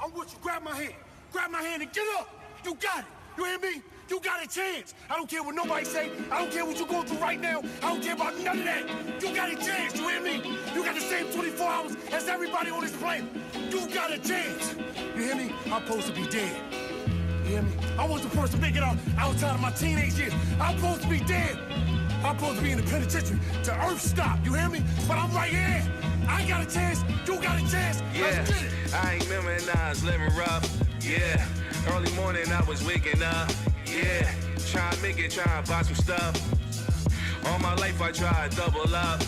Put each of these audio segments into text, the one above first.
I want you. Grab my hand. Grab my hand and get up. You got it. You hear me? You got a chance. I don't care what nobody say. I don't care what you're going through right now. I don't care about none of that. You got a chance. You hear me? You got the same 24 hours as everybody on this planet. You got a chance. You hear me? I'm supposed to be dead. You hear me? I was the first to make it out outside of my teenage years. I'm supposed to be dead. I'm supposed to be in the penitentiary to earth stop. You hear me? But I'm right here. I got a chance. You got a chance. Yeah. Let's get it. I ain't remember when I was living rough. Yeah. Early morning I was waking up. Yeah. Trying to make it, trying to buy some stuff. All my life I tried to double up.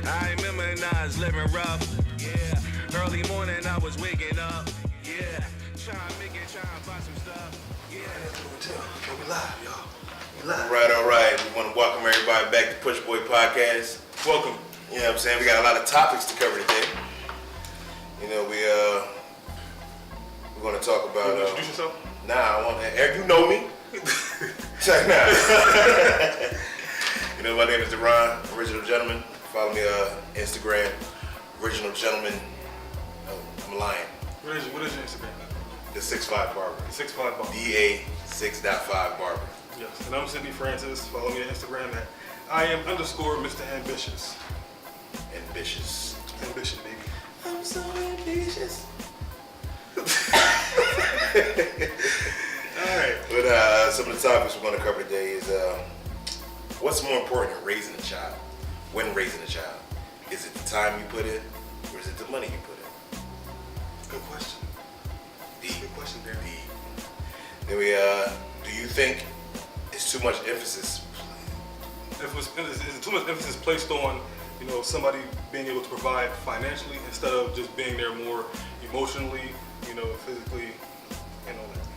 I remember when I was living rough. Yeah. Early morning I was waking up. Yeah. Trying to make it, trying to buy some stuff. Yeah. We live, y'all. We live. All right. We want to welcome everybody back to Push Boy Podcast. Welcome. You know what I'm saying? We got a lot of topics to cover today. You know, we're going to talk about... introduce yourself? Nah, I want to... Eric, you know me. Check now. You know, my name is Deron, Original Gentleman. Follow me on Instagram, Original Gentleman. Oh, I'm lying. What is your Instagram? The 6'5" Barber. The 6'5" Barber. DA 6.5 Barber. Yes. And I'm Cindy Francis. Follow me on Instagram at _Mr. Ambitious. Ambitious. Ambition, baby. I'm so ambitious. Alright. But some of the topics we're going to cover today is what's more important in raising a child? When raising a child? Is it the time you put in, or is it the money you put in? Good question. Good question, Darren. Then we do you think it's too much emphasis? Is too much emphasis placed on, you know, somebody being able to provide financially instead of just being there more emotionally, you know, physically, and all that?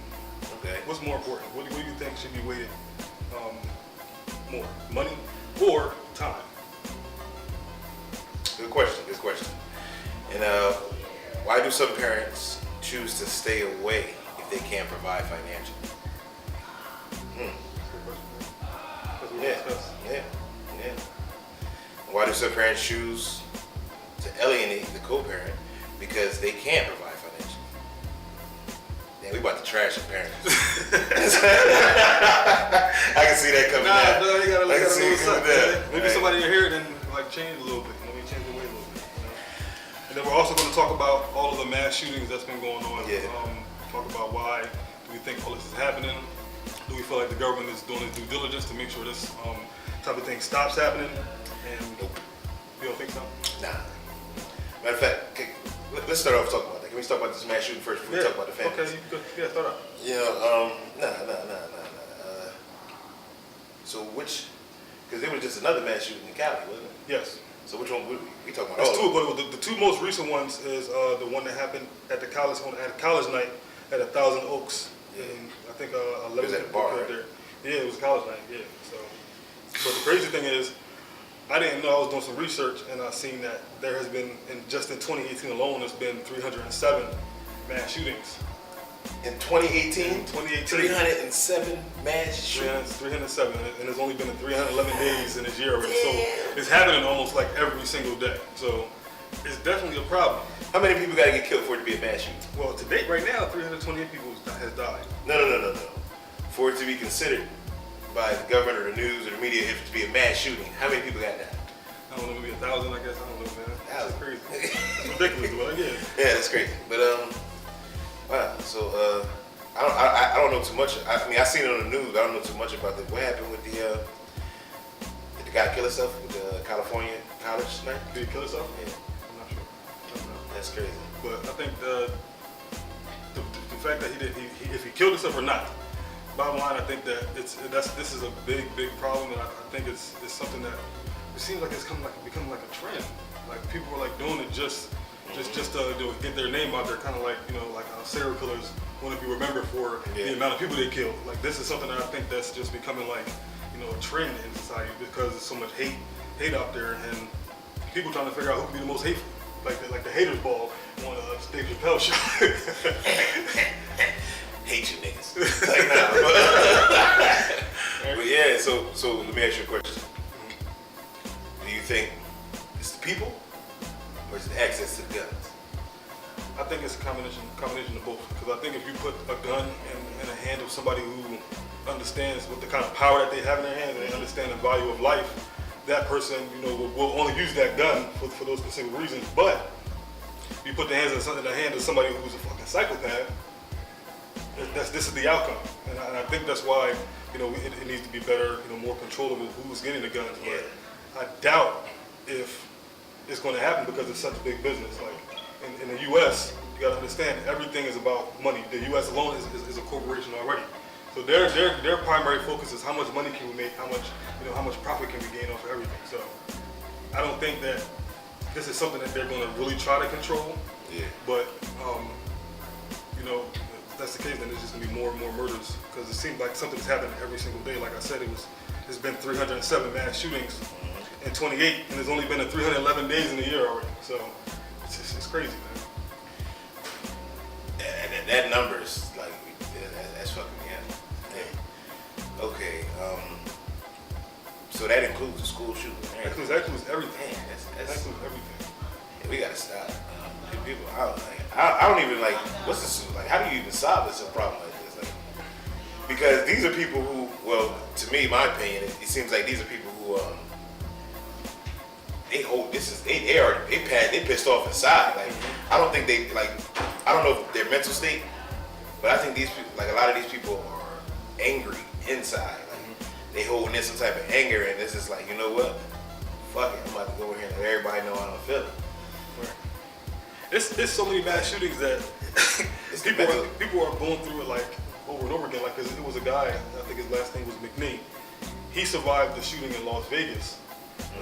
Okay. What's more important? What do you think should be weighted more? Money or time? Good question. And why do some parents choose to stay away if they can't provide financially? Yeah. Why do some parents choose to alienate the co-parent because they can't provide financially? Yeah, we about to trash our parents. I can see that coming down. No, you gotta look at what's up. Maybe somebody in here then like change a little bit. You know, we change the way a little bit. You know? And then we're also going to talk about all of the mass shootings that's been going on. Yeah. Talk about why do we think all this is happening? Do we feel like the government is doing its due diligence to make sure this type of thing stops happening? And you don't think so? Nah. Matter of fact, let's start off talking about that. Can we talk about this mass shooting first before we talk about the families? Okay, yeah, start out. So which, because there was just another mass shooting in Cali, wasn't it? Yes. So which one we talking about? There's two, but the two most recent ones is the one that happened at the college night at 1,000 Oaks. Yeah. And I think 11 It was at a bar, right? there. Yeah, it was a college night. Yeah. So, but the crazy thing is, I didn't know. I was doing some research and I seen that there has been, just in 2018 alone, there's been 307 mass shootings. In 2018? 307 mass shootings. 307, and it's only been in 311 days in this year already. So it's happening almost like every single day. So it's definitely a problem. How many people got to get killed for it to be a mass shooting? Well, to date, right now, 328 people has died. No. For it to be considered by the government or the news or the media if it to be a mass shooting, how many people got died? I don't know, maybe 1,000, I guess. I don't know, man. That's crazy. It's ridiculous, but yeah. Yeah, that's crazy. But wow. So I don't know too much. I mean, I seen it on the news. I don't know too much about what happened with the did the guy kill himself with the California college night? Did he kill himself? Yeah. I'm not sure. I don't know. That's crazy. But I think the fact that if he killed himself or not, bottom line, I think that this is a big problem, and I think it's something that it seems like it's becoming like a trend. Like people are like doing it just to get their name out there, kind of like, you know, like how serial killers want to be remembered for the amount of people they killed. Like this is something that I think that's just becoming like, you know, a trend in society because there's so much hate out there, and people trying to figure out who can be the most hateful. Like the haters ball on Dave Chappelle show. Hate you niggas. Like, nah, but yeah, so let me ask you a question. Do you think it's the people or is it access to the guns? I think it's a combination of both. Because I think if you put a gun in the hand of somebody who understands what the kind of power that they have in their hands and they understand the value of life, that person, will only use that gun for those specific reasons. But if you put the hand of somebody who's a fucking psychopath, this is the outcome. And I think that's why, it needs to be better, more control over who's getting the guns. But I doubt if it's going to happen because it's such a big business. Like in the U.S., you got to understand everything is about money. The U.S. alone is a corporation already. So their primary focus is how much money can we make, how much profit can we gain off of everything. So I don't think that this is something that they're going to really try to control. Yeah. But if that's the case, then there's just going to be more and more murders because it seems like something's happening every single day. Like I said, there's been 307 mass shootings in 28, and there's only been 311 days in a year already. So it's crazy, man. And that number is like, that's fucking me up. Hey. Okay, so that includes the school shooting. That includes everything. Man, That includes everything. Yeah, we gotta stop. People, I don't even like. What's this? Like, how do you even solve this problem like this? Like, because these are people who, well, to me, my opinion, it seems like these are people who, they pissed off inside. Like, I don't think they like. I don't know if their mental state, but I think these people, like a lot of these people, are angry inside. Like, they holding in some type of anger, and it's just like, you know what? Fuck it, I'm about to go in here and let everybody know how I'm feeling. There's so many mass shootings that people are going through it like over and over again. Like, 'cause it was a guy, I think his last name was McNee. He survived the shooting in Las Vegas.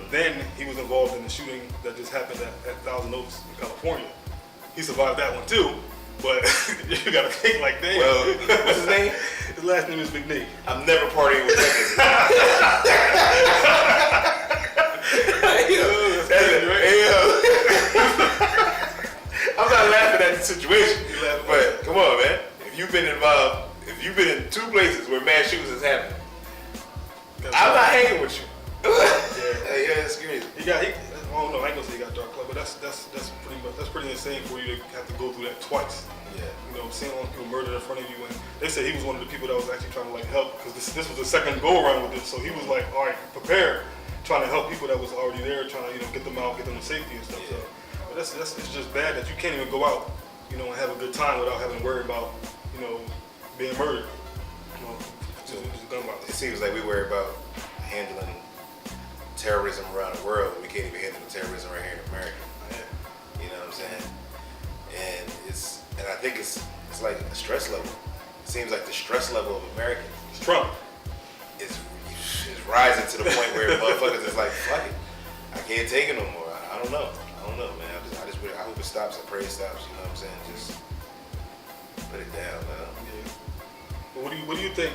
Then he was involved in the shooting that just happened at Thousand Oaks in California. He survived that one too, but you gotta think like, damn. Well, what's his name? His last name is McNee. I'm never partying with that. I'm not laughing at the situation, but come on, man. If you've been involved, if you've been in two places where mass shootings has happened, I'm not hanging with you. Yeah, it's crazy. I don't know. I ain't gonna say he got dark club, but that's pretty insane for you to have to go through that twice. Yeah. Seeing all people murdered in front of you, and they said he was one of the people that was actually trying to like help because this was the second go around with this, so he was like, all right, prepared, trying to help people that was already there, trying to get them out, get them to safety and stuff. Yeah. So, but it's just bad that you can't even go out, and have a good time without having to worry about, being murdered. Just gun violence. It seems like we worry about handling terrorism around the world. We can't even handle terrorism right here in America. Yeah. You know what I'm saying? And I think it's like a stress level. It seems like the stress level of Americans It's Trump. is rising to the point where motherfuckers is like, fuck it, I can't take it no more. I don't know, man. I hope it stops. I pray it stops. You know what I'm saying? Just put it down, man. Yeah. But what do you think?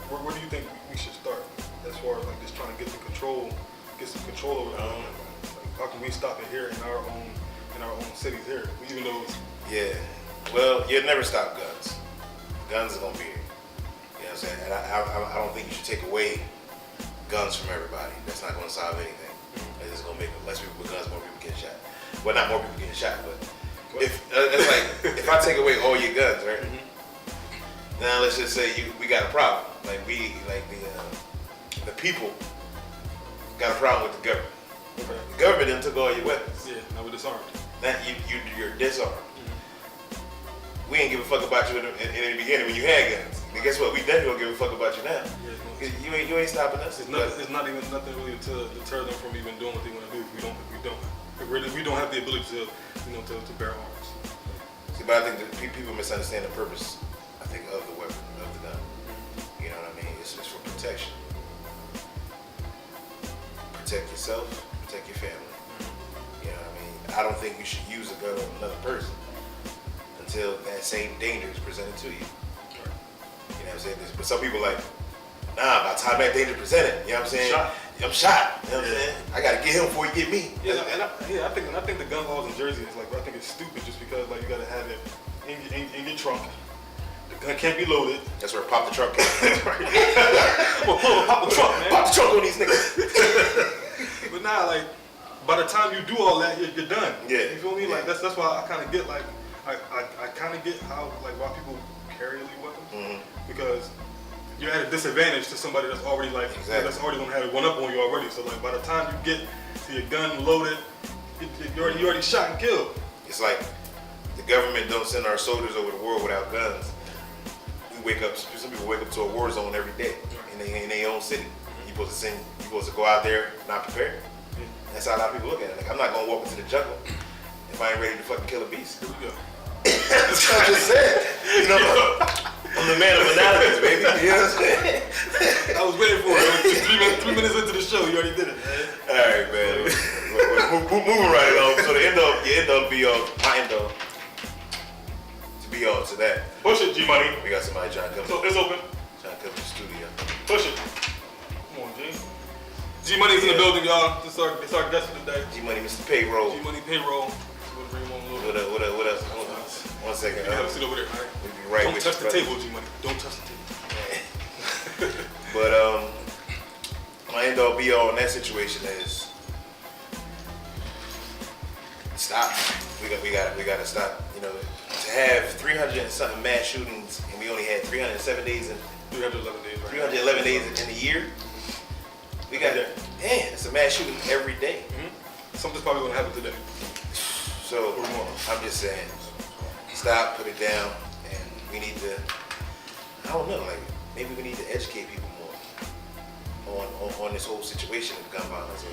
Where do you think we should start as far as like just trying to get some control over that? Like, how can we stop it here in our own cities here? Even though it's Yeah. Well, you'll never stop guns. Guns are gonna be here. You know what I'm saying? And I don't think you should take away guns from everybody. That's not gonna solve anything. It's just gonna make less people with guns, more people getting shot. Well, not more people getting shot, but if it's like if I take away all your guns, right? Now let's just say we got a problem. Like the people got a problem with the government. okay. The government then took all your weapons. Yeah, now we're disarmed. Now you're disarmed. We ain't give a fuck about you in the beginning when you had guns. And guess what? We definitely don't give a fuck about you now. Yeah, You ain't stopping us. it's not even nothing really to deter them from even doing what they want to do. We don't have the ability to bear arms. See, but I think that people misunderstand the purpose. I think of the weapon, of the gun. You know what I mean? It's just for protection. Protect yourself. Protect your family. You know what I mean? I don't think you should use a gun on another person until that same danger is presented to you. You know what I'm saying? But some people like, nah, by the time that danger presented, you know what I'm saying? I'm shot. You know what I'm saying? I gotta get him before he get me. I think the gun laws in Jersey is like, I think it's stupid just because like you gotta have it in your trunk. The gun can't be loaded. That's where pop the trunk came. Well, pop the trunk, man. Pop the trunk on these niggas. But now, like, by the time you do all that, you're done. Yeah. You feel me? Yeah. Like that's why I kind of get like, I kind of get how why people carry illegal weapons because you're at a disadvantage to somebody that's already that's already gonna have it one up on you already. So like by the time you get to your gun loaded, you already shot and killed. It's like the government don't send our soldiers over the world without guns. We wake up. Some people wake up to a war zone every day in their own city. You supposed to go out there not prepared. That's how a lot of people look at it. Like I'm not gonna walk into the jungle if I ain't ready to fucking kill a beast. Here we go. That's what I just said. You know, I'm the man of analysis, baby. You know what I'm saying? I was waiting for it. 3 minutes into the show, you already did it. All right, man. We're moving right along. So your end all be all, my end all to be all to that. Push it, G-Money. We got somebody trying to come. So it's open. Trying to come to the studio. Push it. Come on, G. G-Money's in the building, y'all. It's our guest for the day. G-Money, Mr. Payroll. G-Money Payroll. What else? Hold on. 1 second. You have a seat over there, all right? We'll be right Don't with touch you, the brother. table, G-Money. Don't touch the table. But my end all be all in that situation is stop. We gotta stop. You know, to have 300 and something mass shootings and we only had 307 days and 311 days. Right? 311 days in a year. We got it's a mass shooting every day. Something's probably gonna happen today. So I'm just saying, stop, put it down, and we need to. I don't know, like maybe we need to educate people more on this whole situation of gun violence.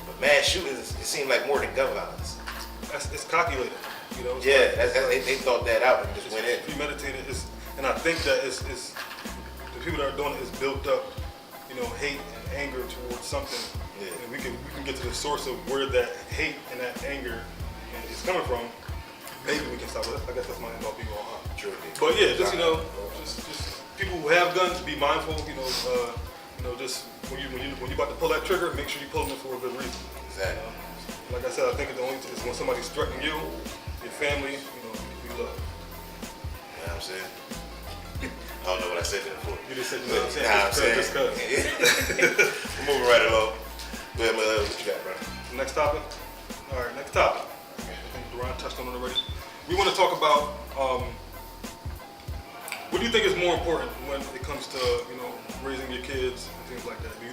But mass shootings, it seemed like more than gun violence. It's calculated, you know. Yeah, they thought that out and just went in. Premeditated, and I think that it's the people that are doing it is built up, you know, hate and anger towards something. Yeah. And we can get to the source of where that hate and that anger is coming from. Maybe we can stop it. I guess that's my end all be all. True. But yeah, just you know, just people who have guns, be mindful. You know, just when you about to pull that trigger, make sure you pull it for a good reason. Exactly. Like I said, I think the only is when somebody's threatening you, your family, you know, you love. You know what I'm saying? I don't know what I said there before. You just said, you know what I'm saying? Nah, I'm saying. Just cause. We're moving right along. What you got, bro? Next topic. All right, next topic. I think Duran touched on it already. We want to talk about what do you think is more important when it comes to raising your kids and things like that? Do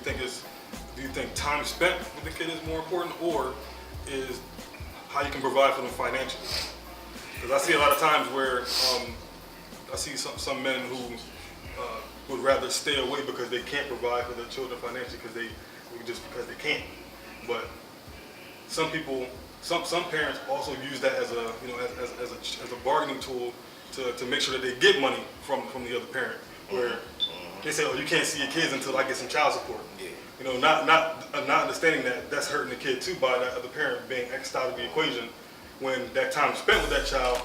you think time spent with the kid is more important, or is how you can provide for them financially? Because I see a lot of times where I see some men who would rather stay away because they can't provide for their children financially because they can't. But some people, some parents also use that as a bargaining tool to make sure that they get money from the other parent. Where they say, "Oh, you can't see your kids until I get some child support." Yeah. You know, not understanding that that's hurting the kid too by that other parent being X'd out of the equation. When that time spent with that child,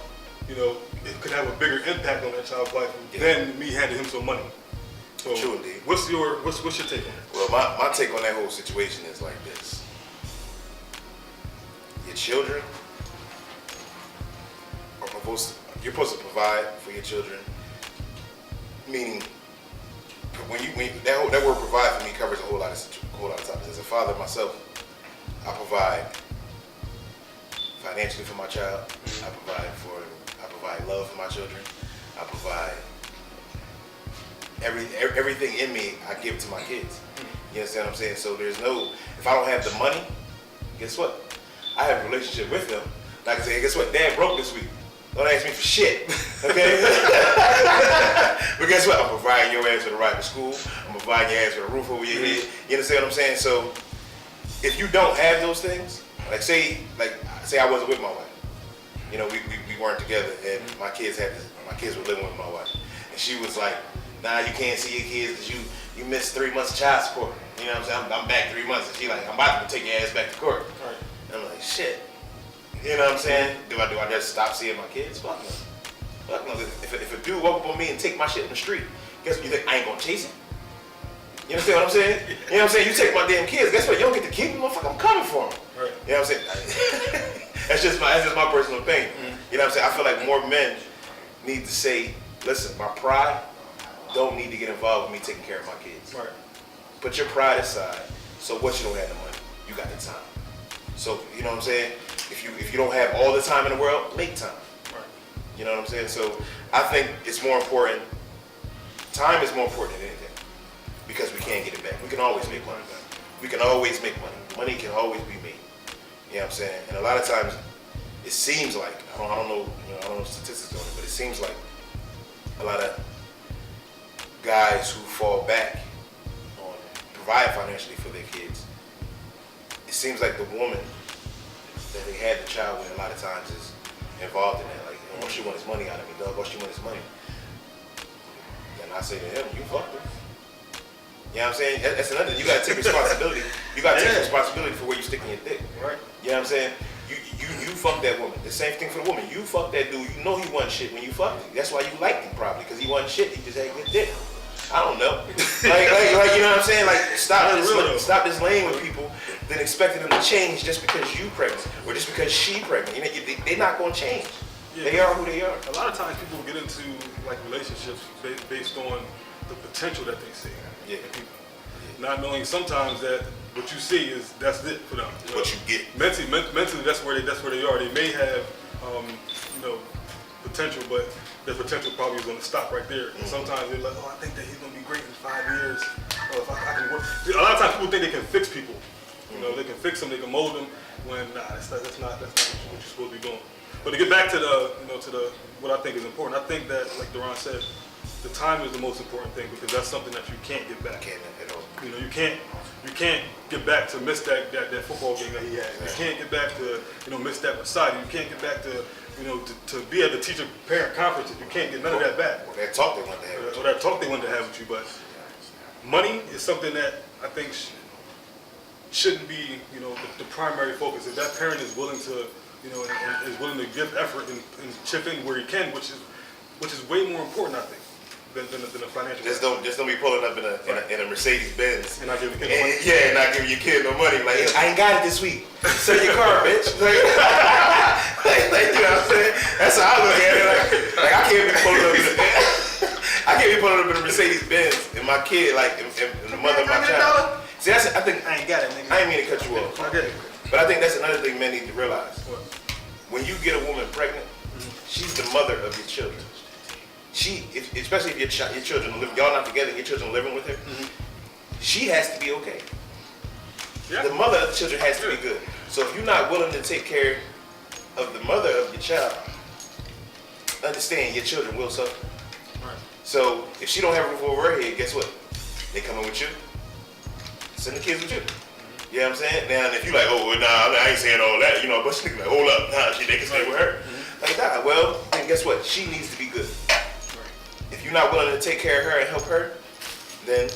you know, it could have a bigger impact on that child's life than me handing him some money. So, True, indeed. what's your take on it? Well, my take on that whole situation is like this. Your children you're supposed to provide for your children. Meaning, that word "provide" for me covers a whole lot of topics. As a father myself, I provide financially for my child. I provide love for my children. I provide everything in me. I give to my kids. You understand what I'm saying? So if I don't have the money, guess what? I have a relationship with them. Like I say, guess what? Dad broke this week. Don't ask me for shit, okay? But guess what? I'm providing your ass with a ride to school. I'm providing your ass with a roof over your head. You understand what I'm saying? So if you don't have those things, say I wasn't with my wife. You know, we weren't together, and my kids were living with my wife, and she was like, "Nah, you can't see your kids because you missed 3 months of child support." You know what I'm saying? I'm back 3 months, and she like, "I'm about to take your ass back to court." Right. And I'm like, "Shit." You know what I'm saying? Do I just stop seeing my kids? Fuck no. Fuck no. If a dude walk up on me and take my shit in the street, guess what? You think I ain't gonna chase him? You understand what I'm saying? You know what I'm saying? You take my damn kids, guess what? You don't get to keep them, motherfucker. I'm coming for them. Right. You know what I'm saying? That's just my personal opinion. You know what I'm saying? I feel like more men need to say, listen, my pride don't need to get involved with me taking care of my kids. Right. Put your pride aside. So what, you don't have the money? You got the time. So, you know what I'm saying? If you don't have all the time in the world, make time. Right. You know what I'm saying? So I think it's more important. Time is more important than anything because we can't get it back. We can always make money. We can always make money. Money can always be made. You know what I'm saying? And a lot of times, it seems like I don't know. I don't know statistics on it, but it seems like a lot of guys who fall back on provide financially for their kids. It seems like the woman that they had the child with a lot of times is involved in that. Like, all she wants is money out of me, dog. All she wants is money. And I say to him, you fucked her. You know what I'm saying? That's another thing. You gotta take responsibility. You gotta take responsibility for where you sticking your dick. Right. You know what I'm saying? You fucked that woman. The same thing for the woman. You fucked that dude. You know he wasn't shit when you fucked him. That's why you liked him probably, because he wasn't shit. He just had good dick. I don't know. like you know what I'm saying? Like stop this lane with people, then expecting them to change just because you pregnant or just because she pregnant. You know, they're not gonna change. Yeah. They are who they are. A lot of times people get into like relationships based on the potential that they see. Yeah. Not knowing sometimes that what you see is that's it for them. What you get. Mentally, that's where they are. They may have, potential, but their potential probably is going to stop right there. And sometimes they're like, oh, I think that he's going to be great in 5 years. Oh, if I can work. See, a lot of times people think they can fix people. You know, they can fix them, they can mold them. When that's not what you're supposed to be doing. But to get back to the what I think is important, I think that, like Duran said, the time is the most important thing because that's something that you can't get back. Can't at all. You know, you can't get back to miss that football game that he had. You can't get back to miss that recital. You can't get back to to be at the teacher parent conferences. You can't get none of that back. Or that talk they wanted to have with you. Or that talk they wanted to have with you. But money is something that I think shouldn't be the primary focus. If that parent is willing to and is willing to give effort and chip in where he can, which is way more important, I think. Than a financial. Just don't be pulling up in a Mercedes Benz. And not giving your kid no money. Yeah, and not giving your kid no money. Like, I ain't got it this week. Sell your car, bitch. Like, you know what I'm saying? That's how I look at it. Like I can't be pulling up in a Mercedes Benz and my kid, and the mother of my child. See, I think I ain't got it, nigga. I ain't mean to cut you off. I get it. But I think that's another thing men need to realize. What? When you get a woman pregnant, she's the mother of your children. Especially if your children live, y'all not together, your children living with her, she has to be okay. Yeah. The mother of the children has to be good. So if you're not willing to take care of the mother of your child, understand your children will suffer. Right. So if she don't have a roof over her head, guess what? They coming with you. Send the kids with you. You know what I'm saying? Now if you like, oh nah, I ain't saying all that, but she like, hold up, nah, they can stay with her. Like that. Well, then guess what? She needs to be good. If you're not willing to take care of her and help her, then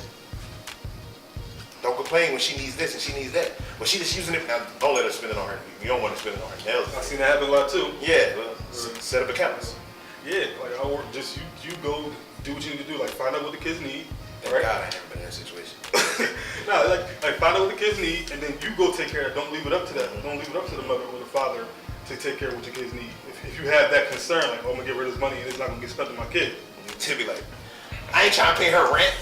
don't complain when she needs this and she needs that. But she just using it. Now, don't let her spend it on her. You don't want to spend it on her nails. I've seen that happen a lot too. Yeah, well, set up accounts. Yeah, like I work. Just you go do what you need to do. Like find out what the kids need. Thank God I never been in that situation. No, like find out what the kids need, and then you go take care of it. Don't leave it up to that. Don't leave it up to the mother or the father to take care of what your kids need. If you have that concern, like, oh, I'm gonna get rid of this money and it's not gonna get spent on my kid. To be like, I ain't trying to pay her rent.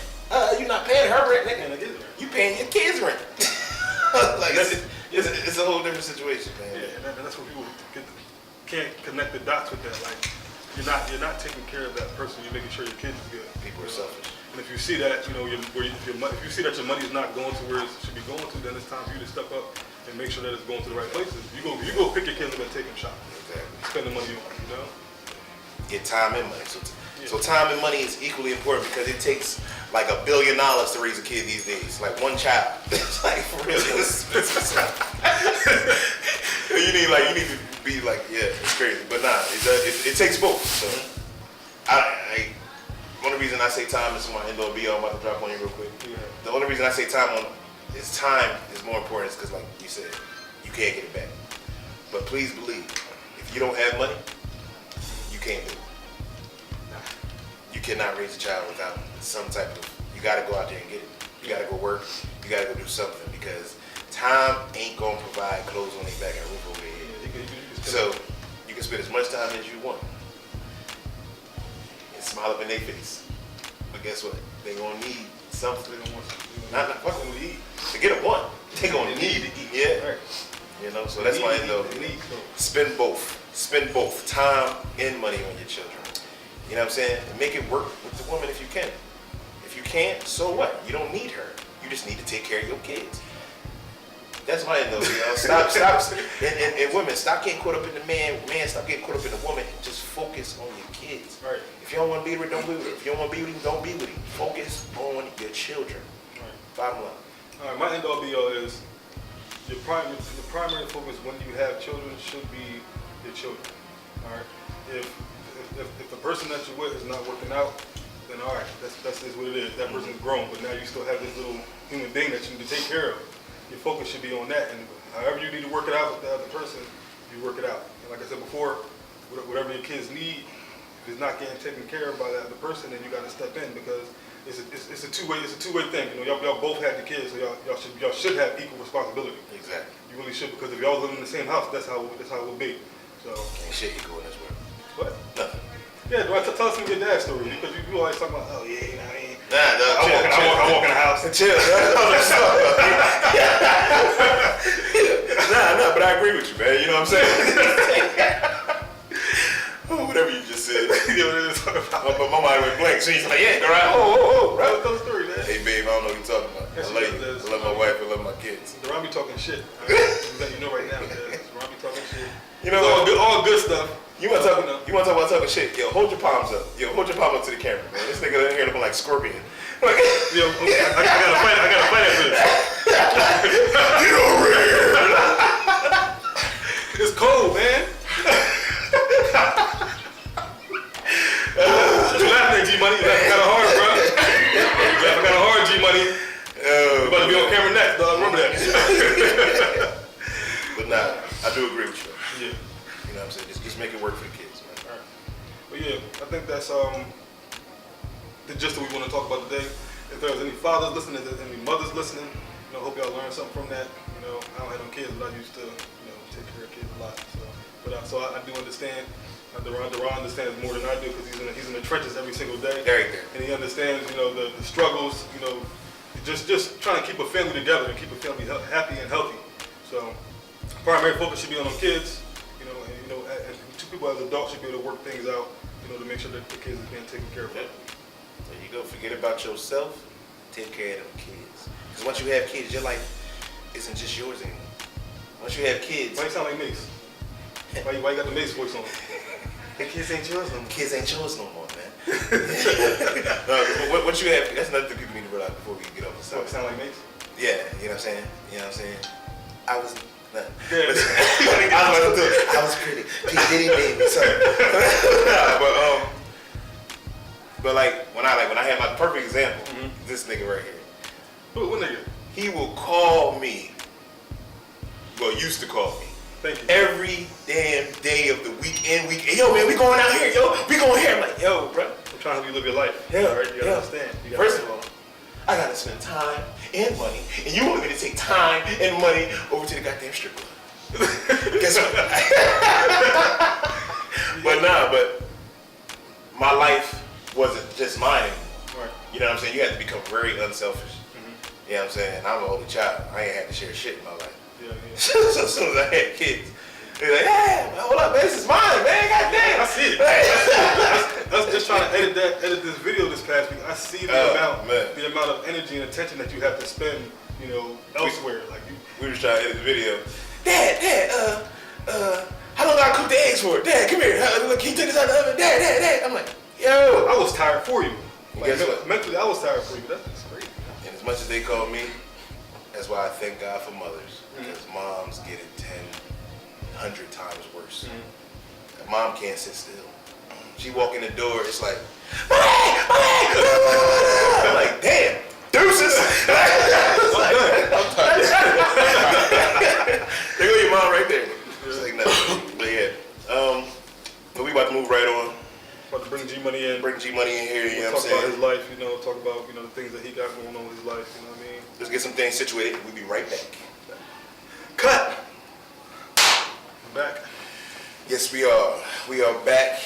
You not paying her rent, nigga. You paying your kids' rent. Like it's a whole different situation, man. Yeah, and that's what people can't connect the dots with that. Like you're not taking care of that person. You're making sure your kids is good. People are selfish. And if you see that, if you see that your money is not going to where it should be going to, then it's time for you to step up and make sure that it's going to the right places. You go pick your kids up and take them shopping. Exactly. Spend the money on, Get time and money. So time and money is equally important because it takes like $1 billion to raise a kid these days. Like one child. It's like for real. You need to be like, yeah, it's crazy. But nah, it takes both. So one of the reasons I say time is my end all be all. I'm about to drop on you real quick. Yeah. The only reason I say time is more important is because, like you said, you can't get it back. But please believe, if you don't have money, you can't do it. You cannot raise a child without some type of, you gotta go out there and get it. You gotta go work, you gotta go do something because time ain't gonna provide clothes on their back and a roof over their head. So you can spend as much time as you want and smile up in their face. But guess what? They gonna need something. Not fucking to eat. To get a one, they gonna need to eat. Yeah. So that's why spend both. spend both time and money on your children. You know what I'm saying? And make it work with the woman if you can. If you can't, so what? You don't need her. You just need to take care of your kids. That's my end though. You know? Stop. And women, stop getting caught up in the man. Man, stop getting caught up in the woman. And just focus on your kids. Right. If you don't want to be with her, don't be with her. If you don't want to be with him, don't be with him. Focus on your children. Right. Bottom line. All right, my end all be all is your primary focus when you have children should be your children. All right. If the person that you're with is not working out, then all right, that's what it is. That person's grown, but now you still have this little human being that you need to take care of. Your focus should be on that, and however you need to work it out with the other person, you work it out. And like I said before, whatever your kids need, if it's not getting taken care of by that other person, then you got to step in because it's a two-way thing. You know, y'all both had the kids, so y'all should have equal responsibility. Exactly. You really should, because if y'all live in the same house, that's how it will be. So. Ain't shit equal in this world. What? Nothing. Yeah, do I tell us some of your dad's story? Because you always talk about, oh yeah, you know what I mean? Nah, I walk in the house. Chill. Nah, but I agree with you, man. You know what I'm saying? Oh, whatever you just said. You know what I'm talking about? But my mind went blank. She's like, yeah, right. Oh, Right, tell the story, man. Hey, babe, I don't know what you're talking about. Yes, I love you. does. I love my wife. I love my kids. Deron be talking shit. Let you know right now, man. Deron be talking shit. You know, all good stuff. You want to talk about talking shit? Yo, hold your palms up. Yo, hold your palm up to the camera, man. This nigga in here looking like Scorpion. Yo, I gotta fight after this. Get over here. It's cold, man. You laughing at G-Money? You laughing kind of hard, bro. You laughing kind of hard, G-Money. You about to be on camera next, dog. Remember that. But nah, I do agree with you. Yeah. You know what I'm saying? Just make it work for the kids, man. All right. But yeah, I think that's the gist that we want to talk about today. If there's any fathers listening, if there's any mothers listening, you know, hope y'all learned something from that. You know, I don't have no kids, but I used to, you know, take care of kids a lot. So, I do understand. Deron understands more than I do because he's in the trenches every single day. Right there. And he understands, you know, the struggles. You know, just trying to keep a family together and keep a family happy and healthy. So, primary focus should be on them kids. And two people as adults should be able to work things out, you know, to make sure that the kids are being taken care of. Yep. There you go. Forget about yourself. Take care of them kids. Because once you have kids, your life isn't just yours anymore. Once you have kids. Why you sound like Mace? Why you got the Mace voice on? The kids ain't yours no more. Kids ain't yours no more, man. Once you have, that's another thing people need to realize before we get off the What, subject. sound like Mace? Yeah, you know what I'm saying? You know what I'm saying? I was nothing. Yeah. I was pretty. P. Diddy made me so. But when I had my perfect example, this nigga right here. What nigga? He will call me. Well, used to call me. Thank you. Every damn day of the week. Yo, man, we going out here, yo. We going here. I'm like, yo, bro. I'm trying to help you live your life. Yeah, all right? You gotta understand. First of all, I gotta spend time and money, and you want me to take time and money over to the goddamn strip club. Guess what? But my life wasn't just mine anymore. Right. You know what I'm saying? You have to become very unselfish. You know what I'm saying? I'm an only child. I ain't had to share shit in my life. Yeah. So as soon as I had kids, they're like, hey, hold up, man, this is mine, man, goddamn. I see it. I was just trying to edit this video this past week. I see the amount of energy and attention that you have to spend, you know, elsewhere. We was trying to edit the video. Dad, how long do I cook the eggs for? Dad, come here. Can you take this out of the oven? Dad. I'm like, yo. I was tired for you. Guess what? Mentally, I was tired for you. That's just crazy. And as much as they call me, that's why I thank God for mothers. Because moms get it 100 times worse. Mom can't sit still. She walk in the door, it's like, I'm like, damn, deuces. I'm tired. There go your mom right there. It's like, no. But yeah. But we about to move right on. About to bring G-Money in. Bring G-Money in here, you know what I'm saying? Talk about his life, you know, talk about, you know, the things that he got going on in his life, you know what I mean? Let's get some things situated. We'll be right back. Cut! We're back. Yes, we are. We are back.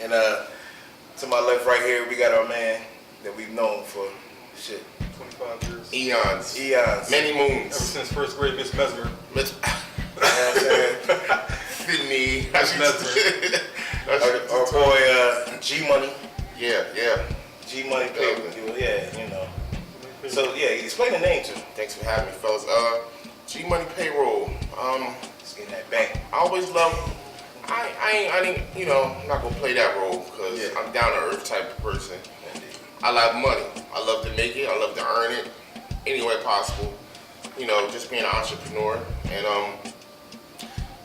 And to my left right here, we got our man that we've known for, 25 years. Eons. Many moons. Ever since first grade, Miss Mesmer. You know what I'm saying? than me. Our boy G-Money. Yeah. G-Money Payroll. Yeah, you know. So, yeah, explain the name too. Thanks for having me, fellas. G-Money Payroll. Let's get that bank. I always love. I ain't, you know, I'm not gonna play that role because I'm down to earth type of person. I love money. I love to make it. I love to earn it any way possible. You know, just being an entrepreneur. And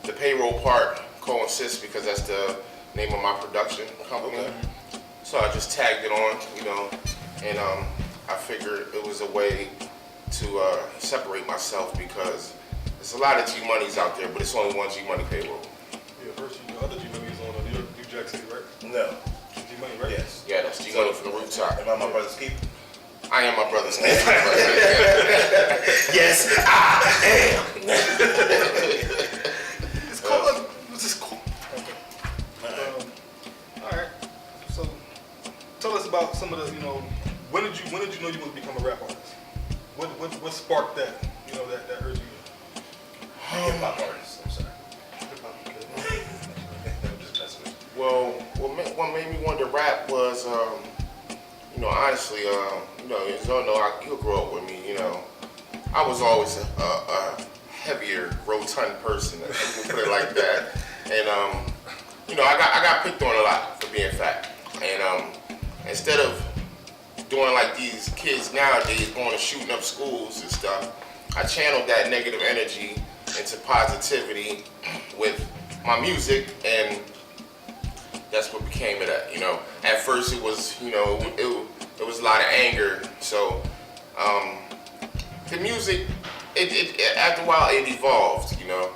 the payroll part coincides because that's the name of my production company. Okay. So I just tagged it on, you know, and I figured it was a way to separate myself because there's a lot of G-Moneys out there, but it's only one G-Money Payroll. Yeah, first the other G-Money is on New Jack City, right? No. G-Money, right? Yes. Yeah, that's G-Money from the rooftop. Am I my brother's keeper? I am my brother's keeper. Yes, I am. It's called. This is cool. All right. So, tell us about some of the. You know, when did you know you wanted to become a rap artist? What sparked that? You know, that urge you. Hip-hop artist. I'm sorry. I'm just messing with you. Well, what made me want to rap was, you know, honestly, you know, as y'all know, you grew up with me, you know. I was always a heavier, rotund person, if we put it like that. And, you know, I got picked on a lot for being fat. And instead of doing like these kids nowadays, going and shooting up schools and stuff, I channeled that negative energy into positivity with my music, and that's what became it at, you know. At first it was, you know, it was a lot of anger. So the music, it after a while it evolved, you know.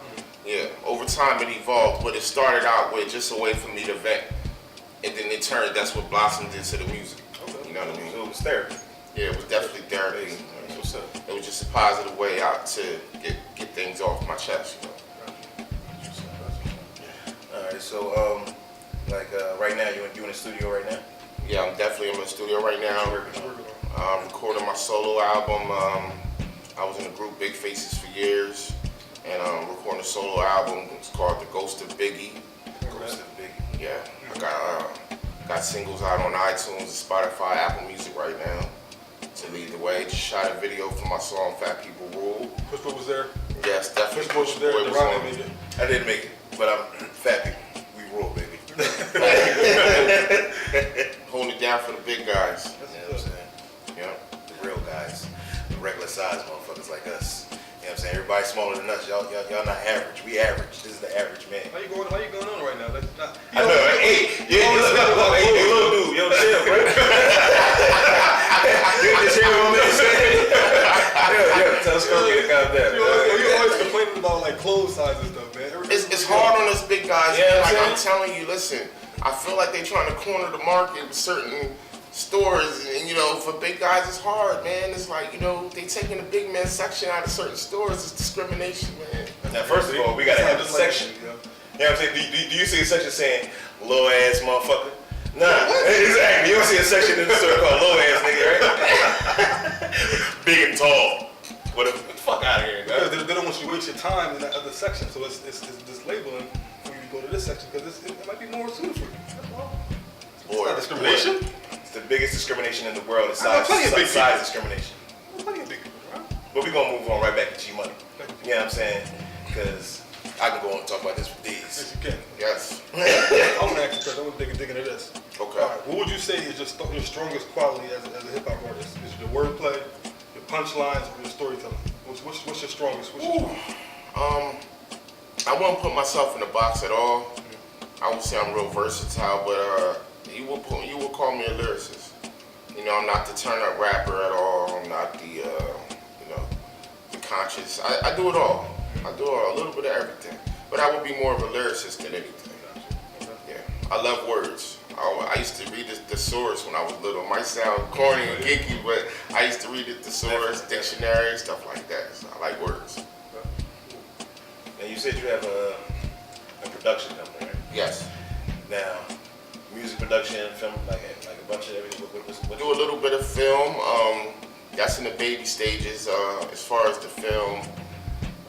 Yeah, over time it evolved, but it started out with just a way for me to vent, and then it turned, that's what blossomed into the music. You know what I mean? So it was therapy. Yeah, it was definitely therapy. What's up? It was just a positive way out to get things off my chest, you know. Alright, so right now you in the studio right now? Yeah, I'm definitely in the studio right now. Recording my solo album. I was in the group Big Faces for years, and recording a solo album. It's called The Ghost of Biggie. Ghost of Biggie. Yeah, I got singles out on iTunes, Spotify, Apple Music right now. To lead the way, just shot a video for my song Fat People Rule. Pushboy was there. Yes, definitely. Pushboy was there. The Ron made it. I didn't make it, but I'm fat people. We rule, baby. Holding it down for the big guys. You know what I'm saying? Yeah. The real guys. The regular size motherfuckers like us. You know what I'm saying? Everybody smaller than us. Y'all not average. We average. This is the average man. How you going on right now? That's not, I know. Hey, little dude. Yo, chill, bro. You just hear what I'm saying? Yo, tell Scorpio to calm down. You always complaining about like clothes size and stuff, man. It's hard on us big guys. Yeah, Like I'm I'm telling you, listen, I feel like they trying to corner the market with certain stores, and you know, for big guys it's hard, man. It's like, you know, they taking the big man section out of certain stores. It's discrimination, man. Now, first of all, we gotta have a section. You know what I'm saying? Do you see a section saying "low ass motherfucker"? Nah, exactly. You don't see a section in the store called "low ass nigga," right? Big and tall. What the fuck out of here? Because they don't want you to waste your time in that other section, so it's this labeling for you to go to this section because it might be more suited for you. That's all. It's not discrimination. It's the biggest discrimination in the world. It's I know plenty of big size discrimination. There's plenty of big people, right? But we're gonna move on right back to G-Money. You know what I'm saying? Because I can go on and talk about this for days. Yes, you can. Yes. I want to ask you a question. I want to dig into this. Okay. All right. What would you say is your strongest quality as a hip hop artist? Is it your wordplay, your punchlines, or your storytelling? What's your strongest? I won't put myself in a box at all. I would say I'm real versatile, but you will call me a lyricist. You know, I'm not the turn up rapper at all. I'm not the you know, the conscious. I do it all. I do a little bit of everything. But I would be more of a lyricist than anything. Yeah, I love words. I used to read the thesaurus when I was little. It might sound corny and geeky, but I used to read the thesaurus, dictionary, stuff like that. So I like words. And you said you have a production company, right? Yes. Now, music production, film, like a bunch of everything. I do a little bit of film. That's in the baby stages. As far as the film,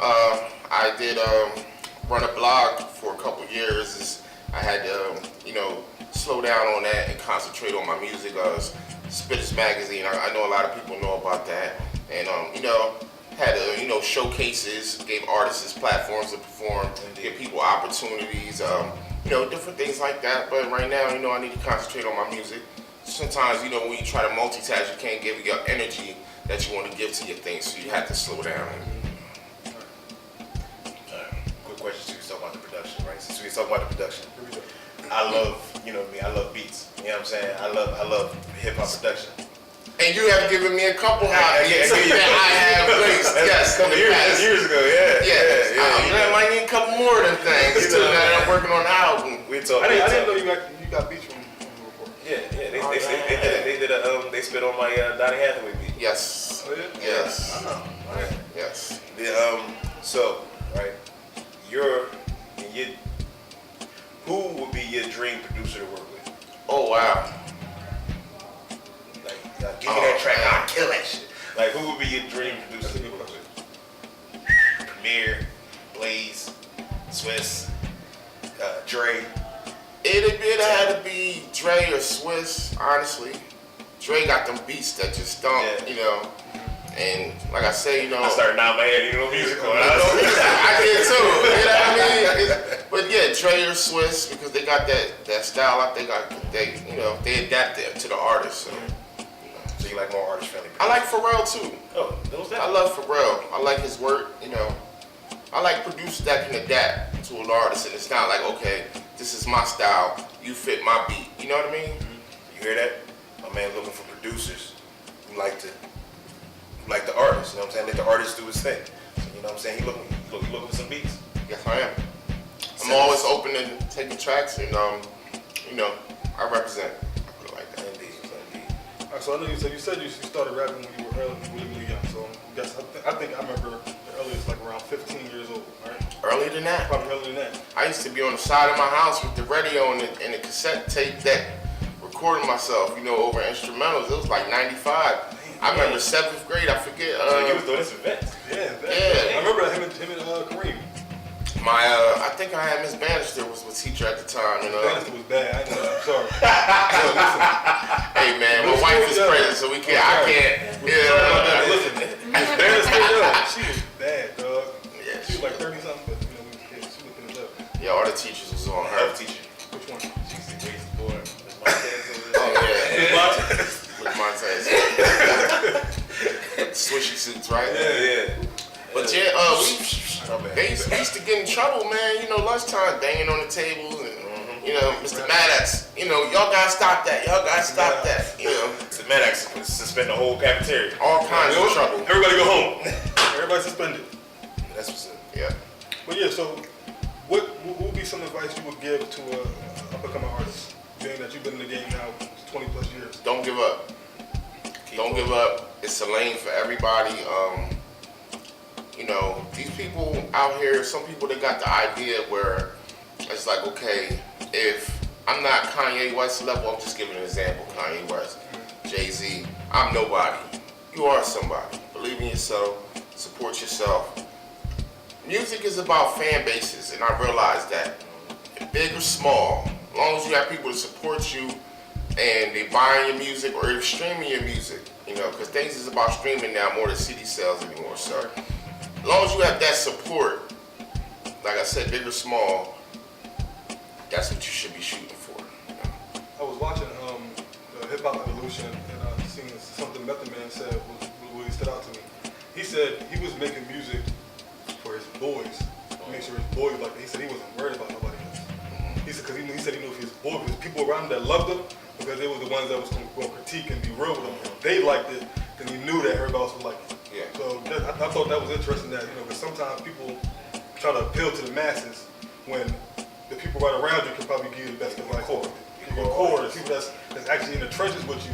I did run a blog for a couple years, I had to, slow down on that and concentrate on my music. Spitters Magazine, I know a lot of people know about that. And, had to, showcases, gave artists platforms to perform, give people opportunities, different things like that. But right now, I need to concentrate on my music. Sometimes, when you try to multitask, you can't give your energy that you want to give to your things, so you have to slow down. Quick question, so we was talking about the production, right? Since we was talking about the production, I love, I love beats. You know what I'm saying? I love hip hop production. And you have given me a couple hot beats that I have placed. Yes, years ago, yeah. I might need a couple more of them things too. Now that I'm working on the album. I didn't know you got beats from before. Yeah. They spit on my Donny Hathaway beat. Yes. Oh, yeah? Yes. I know. Right. Yes. So, right, who would be your dream producer to work with? Oh wow. Like, give me that track, I'll kill that shit. Like, who would be your dream producer to work with? Premier, Blaze, Swiss, Dre. It had to be Dre or Swiss, honestly. Dre got them beats that just stomp, And like I say, I started nodding my head, musical. I did too. You know what I mean? But yeah, Dre or Swiss, because they got that style. I think they adapt it to the artist. So you like more artist friendly? I like Pharrell too. Oh, those that? I love Pharrell. I like his work. I like producers that can adapt to an artist, and it's not like, okay, this is my style, you fit my beat. You know what I mean? You hear that? My man looking for producers who like the artist. You know what I'm saying? Let the artist do his thing. You know what I'm saying? He looking for some beats. Yes, I am. I'm always open to taking tracks, and I represent. I put it like that. Indeed. All right, so I know you said you started rapping when you were really young. So I think I remember the earliest like around 15 years old, right? Earlier than that. Probably earlier than that. I used to be on the side of my house with the radio and the cassette tape deck, recording myself, over instrumentals. It was like 95. I remember 7th grade, I forget. You was doing this event. Yeah. Yeah. I remember him and Kareem. I think I had Miss Bannister was my teacher at the time. Bannister was bad. I'm sorry. Hey man, my wife is pregnant, so I can't. Listen, Miss Bannister, she was bad, dog. Yeah, she was like 30 something, but we was kids. She looking it up. Yeah, all the teachers was on her. Health teacher. Which one? She's the greatest boy. Oh yeah. With Montez. Swishy suits, right? Yeah. But we used to get in trouble, man. Lunchtime banging on the tables and Mr. Maddox. Y'all gotta stop that. Y'all gotta stop that. Mr. Maddox suspend the whole cafeteria. All kinds of trouble. Everybody go home. Everybody suspended. That's what's up. Yeah. But yeah, so what would be some advice you would give to a up-and-coming artist, being that you've been in the game now 20 plus years? Don't give up. Don't give up. It's a lane for everybody. These people out here, some people, they got the idea where it's like, okay, if I'm not Kanye West level, I'm just giving an example, Kanye West, Jay-Z, I'm nobody. You are somebody. Believe in yourself, support yourself. Music is about fan bases, and I realize that. Big or small, as long as you have people to support you and they buying your music or they're streaming your music, because things is about streaming now more than CD sales anymore, so. As long as you have that support, like I said, big or small, that's what you should be shooting for. I was watching the Hip Hop Evolution, and I seen something Method Man said was really stood out to me. He said he was making music for his boys, make sure his boys like that. He said he wasn't worried about nobody else. He said because he said he knew if his boys, his people around him that loved him, because they were the ones that was going to critique and be real with him. If they liked it, then he knew that everybody else would like it. Yeah. So I thought that was interesting that, because sometimes people try to appeal to the masses when the people right around you can probably give you the best advice. Your core, the people that's actually in the trenches with you,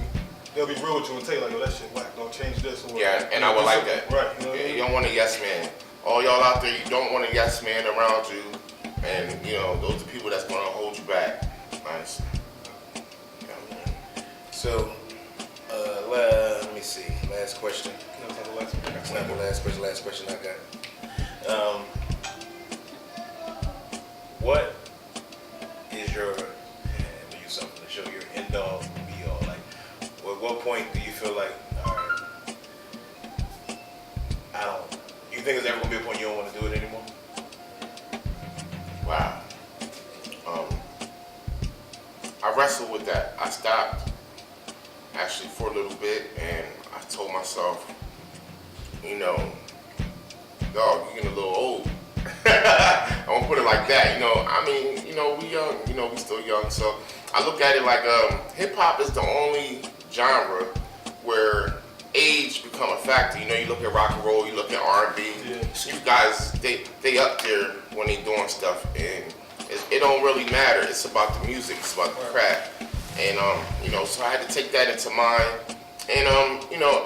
they'll be real with you and tell you like, that shit whack, don't change this or Yeah, and I would like that. Right. You don't want a yes man. All y'all out there, you don't want a yes man around you, and those are people that's gonna hold you back. Nice. So, let me see. Last question. No, it's not the last one. It's not the last question. Last question I got. what is your, I'm gonna use something to show your end all, be all? Like, at what point do you feel like, all right, you think there's ever gonna be a point you don't want to do it anymore? Wow. I wrestled with that. I stopped actually for a little bit, and I told myself, you know, dog, you're getting a little old. I won't put it like that, you know. I mean, you know, we young, you know, we still young. So I look at it like hip hop is the only genre where age become a factor. You know, you look at rock and roll, you look at R&B. Yeah. You guys, they up there when they doing stuff, and it don't really matter. It's about the music, it's about the craft, and you know, so I had to take that into mind. And you know,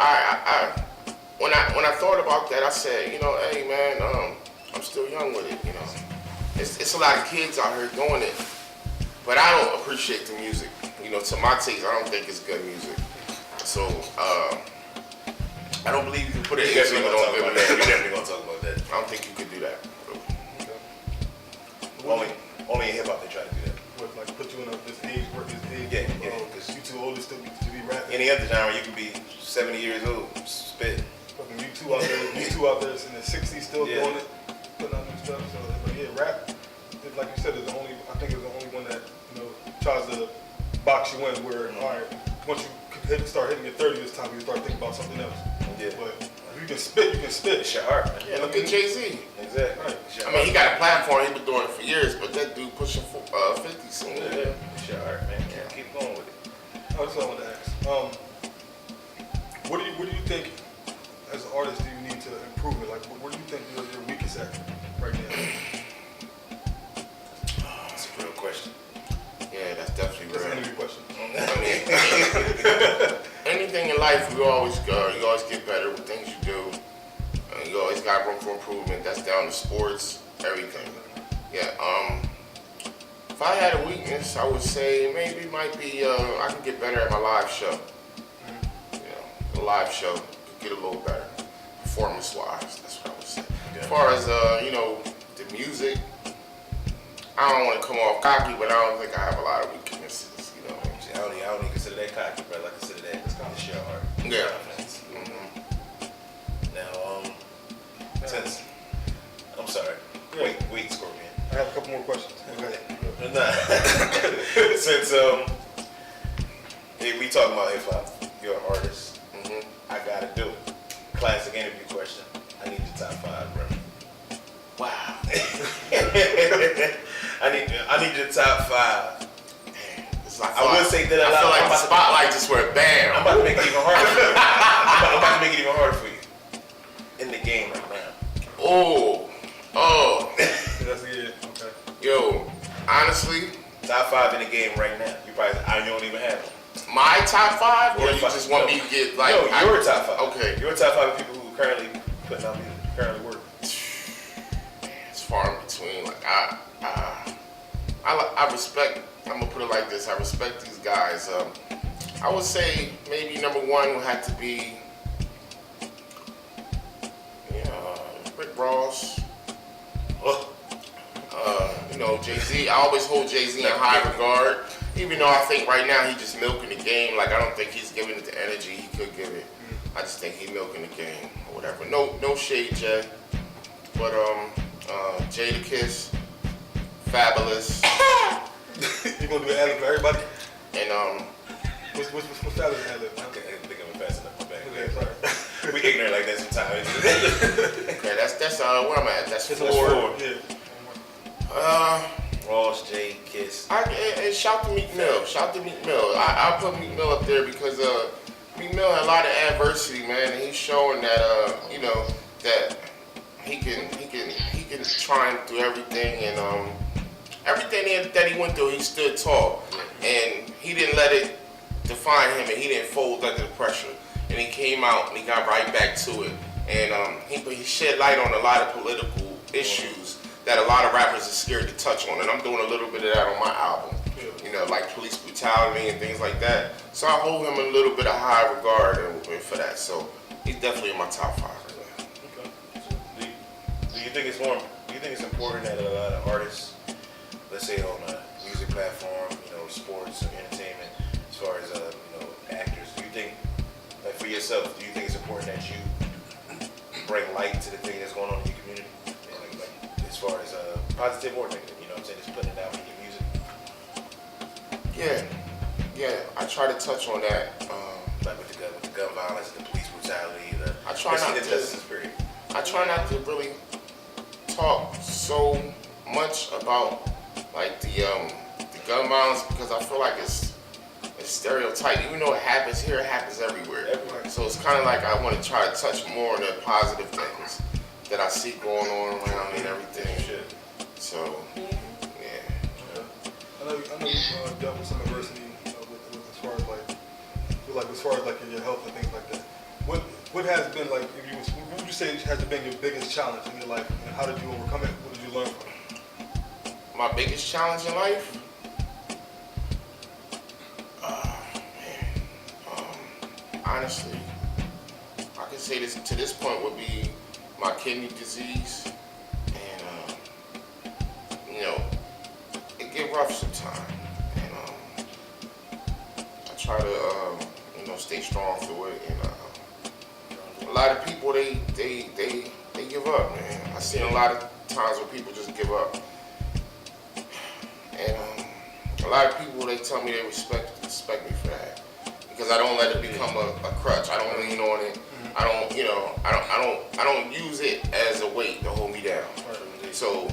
when I thought about that, I said, you know, hey man, I'm still young with it. You know, it's a lot of kids out here doing it, but I don't appreciate the music. You know, to my taste, I don't think it's good music. So I don't believe you can put an age limit on good music. We're definitely gonna talk about that. I don't think you could do that. Only in hip hop they try to do that. What, like put you in this age, Yeah, because you too old to still to be rapping. Any other genre, you can be 70 years old, spit. Fucking you two out there in the 60s still doing it, putting out new stuff. So, but yeah, rap, like you said, is the only. I think it's the only one that, you know, tries to box you in. Where all right, once you start hitting your 30 this time, you start thinking about something else. Yeah. But if you can spit, you can spit. It's your art, man. Yeah, look at Jay-Z. Exactly. Right. I mean, he got a platform. He's been doing it for years, but that dude pushing 50 soon. Yeah, it's your art, man. Keep going with it. That's what I want to ask. What do you think, as an artist, do you need to improve it? Like, what do you think your weakest at right now? That's a real question. Yeah, that's definitely That's an real. interview question. I mean, anything in life, you always get better with things you do. You always got room for improvement. That's down to sports, everything. Yeah. If I had a weakness, I would say maybe it might be I can get better at my live show. You know, the live show could get a little better, performance-wise. That's what I would say. As far as you know, the music, I don't want to come off cocky, but I don't think I have a lot of weaknesses. You know. See, I don't even consider that cocky, brother. I consider that it's your art. Yeah. Now, since I'm sorry. Yeah. Wait, Scorpion. I have a couple more questions. Okay. Nah. Since we talking about hip hop, you're an artist. I gotta do it. Classic interview question. I need your top 5, bro. Wow. I need your top 5. It's like I would say that I feel like the spotlight just went bam. I'm about to make it even harder for you. I'm about to make it even harder for you. In the game right now. Oh. That's it. Okay. Yo, honestly, Top 5 in the game right now. You don't even have them. my top 5, or Your you five. just want me to get like No, your top 5. Okay. Your top 5 of people who currently putting out music, currently working. It's far in between. Like I respect. I'm gonna put it like this. I respect these guys. I would say maybe number 1 would have to be Rick Ross. You know, Jay-Z. I always hold Jay-Z in high regard, even though I think right now he's just milking the game. Like, I don't think he's giving it the energy he could give it. I just think he's milking the game or whatever. No shade, Jay. But Jay the Kiss, Fabulous. You gonna do an ad-lib for everybody? And What's that ad-lib? Okay, I think I'm fast enough. My bad. Okay, sorry. We ignorant like that sometimes. okay, that's where I'm at. That's 4. Yeah. Ross, J, Kiss. And shout to Meek Mill. Shout to Meek Mill. I put Meek Mill up there because Meek Mill had a lot of adversity, man, and he's showing that you know, that he can triumph through everything, and everything that he went through, he stood tall, and he didn't let it define him, and he didn't fold under the pressure, and he came out and he got right back to it, and he shed light on a lot of political issues that a lot of rappers are scared to touch on, and I'm doing a little bit of that on my album. You know, like police brutality and things like that. So I hold him in a little bit of high regard and for that. So he's definitely in my top 5. Okay. So do you think it's important that a lot of artists let's say on a music platform, sports or entertainment, as far as actors, do you think, like for yourself, do you think it's important that you bring light to the thing that's going on in your community? Like as far as positive or negative, you know what I'm saying, just putting it out in your music? Yeah, I try to touch on that. Like with the gun violence, the police brutality, I try not to really talk so much about like the gun violence, because I feel like it's stereotyped. Even though it happens here, it happens everywhere. So it's kind of like I want to try to touch more on the positive things that I see going on around me and everything. So yeah. I know you dealt with some adversity as far as your health and things like that. What has been like? What would you say has been your biggest challenge in your life, and how did you overcome it? What did you learn from it? My biggest challenge in life? Honestly, I can say this to this point would be my kidney disease, and it get rough sometimes, and I try to stay strong through it, and a lot of people they give up, man. I've seen a lot of times where people just give up, and a lot of people they tell me they respect me for that, because I don't let it become a crutch. I don't lean on it. I don't use it as a weight to hold me down. So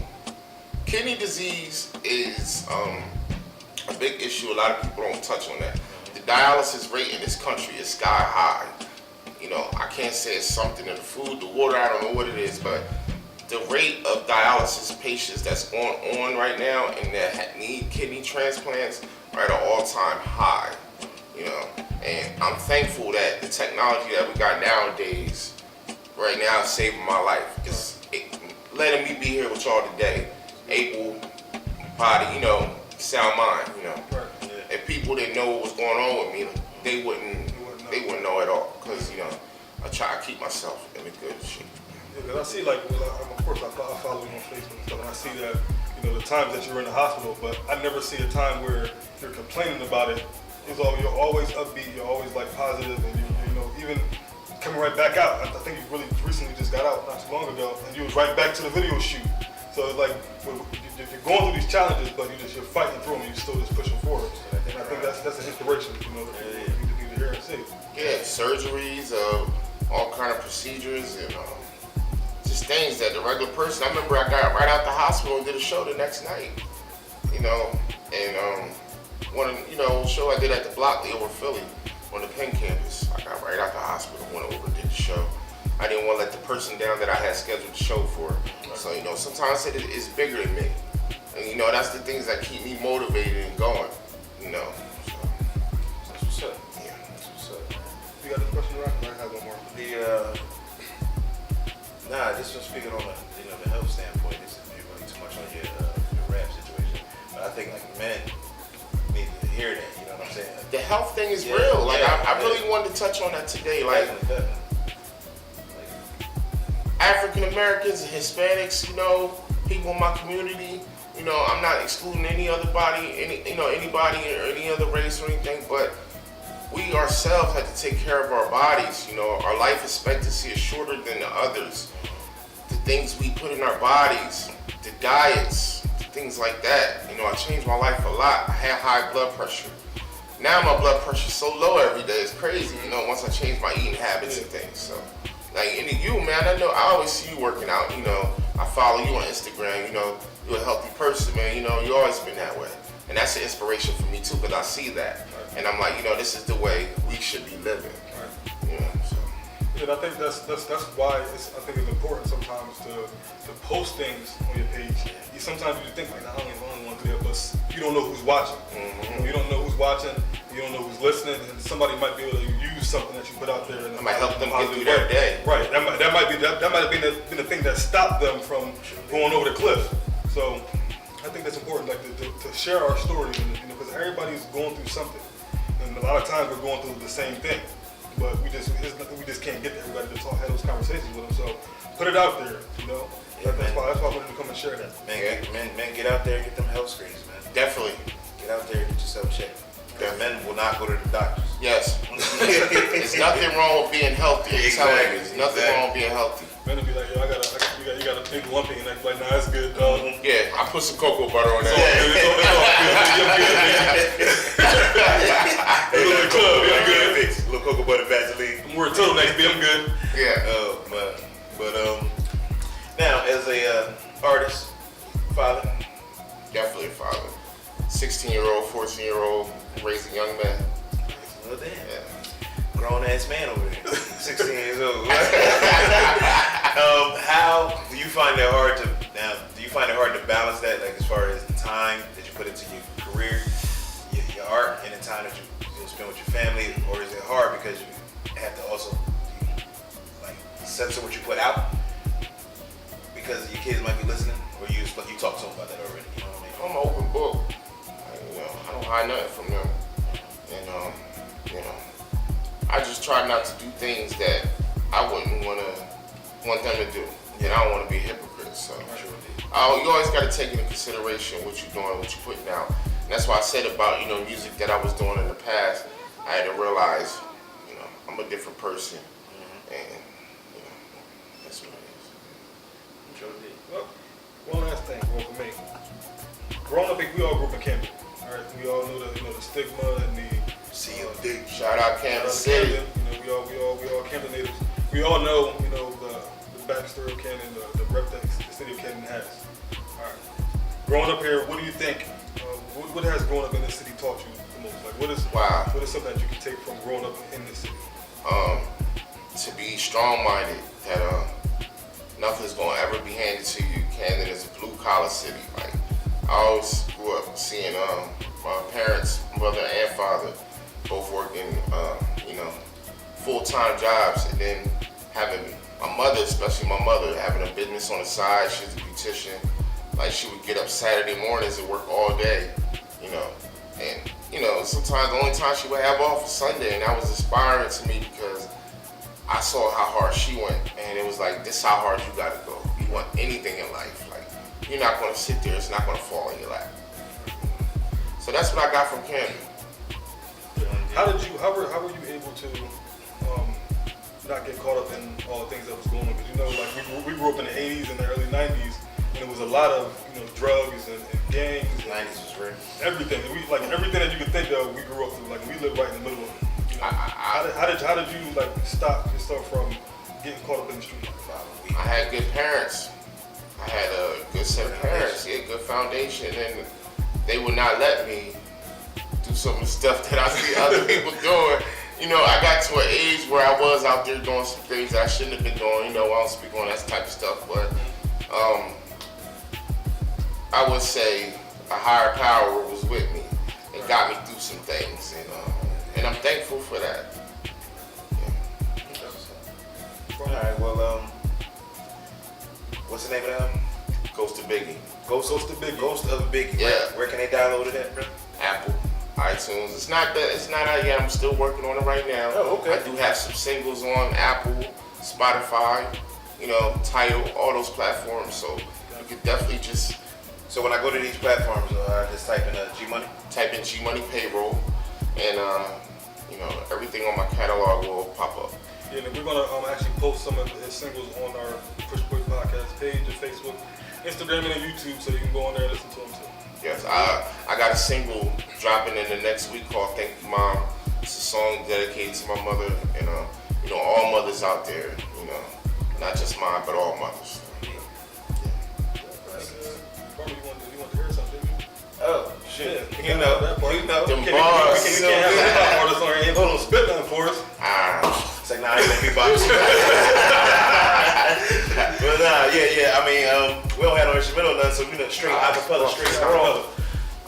kidney disease is a big issue. A lot of people don't touch on that. The dialysis rate in this country is sky high. I can't say it's something in the food, the water, I don't know what it is, but the rate of dialysis patients that's going on right now and that need kidney transplants are at an all-time high. And I'm thankful that the technology that we got nowadays, right now, is saving my life. It's letting me be here with y'all today, able body, sound mind. If people didn't know what was going on with me, they wouldn't know at all, because I try to keep myself in a good shape. Yeah, because I see of course I follow you on Facebook and stuff, and I see that the times that you're in the hospital, but I never see a time where you're complaining about it. You're always upbeat, you're always positive, and even coming right back out. I think you really recently just got out not too long ago, and you was right back to the video shoot. So it's like you're going through these challenges, but you're fighting through them, and you're still just pushing forward. And I think that's an inspiration, that people need to hear and see. Yeah, surgeries, all kind of procedures, and just things that the regular person. I remember I got right out the hospital and did a show the next night, and one show I did at the block over Philly on the Penn campus. I got right out the hospital, went over, did the show. I didn't want to let the person down that I had scheduled the show for. So sometimes it's bigger than me, and that's the things that keep me motivated and going. So That's what's up. Yeah. That's what's up. You got a question, Rock? I have one more. Just from speaking on the health standpoint, this isn't really too much on your rap situation, but I think men need to hear that. You know what I'm saying? The health thing is real. I really wanted to touch on that today. African Americans and Hispanics, people in my community, I'm not excluding any other body, anybody or any other race or anything, but we ourselves have to take care of our bodies. Our life expectancy is shorter than the others. The things we put in our bodies, the diets, things like that. I changed my life a lot. I had high blood pressure. Now my blood pressure is so low every day, it's crazy, once I changed my eating habits and things. So, man, I always see you working out, I follow you on Instagram, you're a healthy person, man, you always been that way. And that's an inspiration for me too, because I see that. And I'm like, this is the way we should be living. Yeah, I think that's why I think it's important sometimes to post things on your page. Sometimes you think I don't want to do that, but you don't know who's watching. Mm-hmm. You don't know who's watching. You don't know who's listening, and somebody might be able to use something that you put out there. It might help them get through their day. Right. That might have been the thing that stopped them from going over the cliff. So I think that's important, to share our stories, because everybody's going through something, and a lot of times we're going through the same thing. but we just can't get everybody to have those conversations with them. So put it out there, you know. Yeah, that's why I wanted to come and share that. Man, get out there and get them health screens, man. Definitely. Get out there and get yourself checked. Men will not go to the doctors. Yes. There's nothing wrong with being healthy. Exactly. There's nothing wrong with being healthy. Men will be like, yo, you got a big lumpy, and I'm like, nah, that's good, dog. Yeah, I put some cocoa butter on that. Hey, little club, I'm good. Little cocoa butter Vaseline. I'm wearing turtlenecks, I'm good. Yeah. Oh man. But now as a artist, father. Definitely a father. 16-year-old, 14-year-old, raising young men. Well, damn. Yeah. Grown ass man over there, 16 years old. How do you find it hard to balance that, like as far as the time that you put into your career, your art, and the time that you spend with your family, or is it hard because you have to also like censor what you put out because your kids might be listening, or you talk to them about that already? You know what I mean? I'm an open book. I don't hide nothing from them. And I just try not to do things that I wouldn't want them to do. And I don't want to be a hypocrite. So you always got to take into consideration what you're doing, what you're putting out. And that's why I said about music that I was doing in the past. I had to realize, I'm a different person, and that's what it is. Well, one last thing, for me. Growing up, we all grew up in Camden. All right, we all know the stigma and the CMD. Shout out Kansas City. We all Camden natives. We all know the backstory of Camden, the rep that the city of Camden has. All right. Growing up here, what do you think? What has growing up in this city taught you the most? Like, what is something that you can take from growing up in this city? To be strong-minded, that nothing's gonna ever be handed to you. Camden is a blue-collar city. Like, I always grew up seeing my parents, mother and father, both working, full-time jobs, and then having my mother, especially my mother, having a business on the side. She was a beautician. Like, she would get up Saturday mornings and work all day, and sometimes the only time she would have off was Sunday, and that was inspiring to me because I saw how hard she went, and it was like, this is how hard you gotta go. You want anything in life, like, you're not gonna sit there, it's not gonna fall in your lap. So that's what I got from Camden. How were you able to not get caught up in all the things that was going on? Because like we grew up in the 80s and the early 90s, and it was a lot of drugs and gangs. 90s was real. Everything. Everything that you could think of, we grew up through. Like, we lived right in the middle of it. How did you stop yourself from getting caught up in the street? I had good parents. I had a good set of parents. A good foundation, and they would not let me do some of the stuff that I see other people doing. I got to an age where I was out there doing some things that I shouldn't have been doing. I don't speak on that type of stuff, but I would say a higher power was with me and got me through some things, and I'm thankful for that. Yeah. All right, well, what's the name of that? Ghost of Biggie. Ghost of Biggie. Yeah. Where can they download it at, bro? Apple, iTunes. It's not out yet. I'm still working on it right now. Oh, okay. I do have some singles on Apple, Spotify, Tidal, all those platforms. So you could definitely just. So when I go to these platforms, I just type in Gmoney. Type in Gmoney Payroll, and everything on my catalog will pop up. Yeah, and we're gonna actually post some of his singles on our Push Boys Podcast page on Facebook, Instagram, and YouTube, so you can go on there and listen to them too. Yes, I got a single dropping in the next week called "Thank You, Mom." It's a song dedicated to my mother, and all mothers out there, not just mine, but all mothers. You want to hear something? Oh, shit. Yeah, Them bars. We can't have hip-hop artists on here. Ain't gonna spit nothing for us. It's like, nah, I ain't gonna be boxing. But yeah. I mean, we don't have no instrumental or nothing, so straight acapella, straight raw.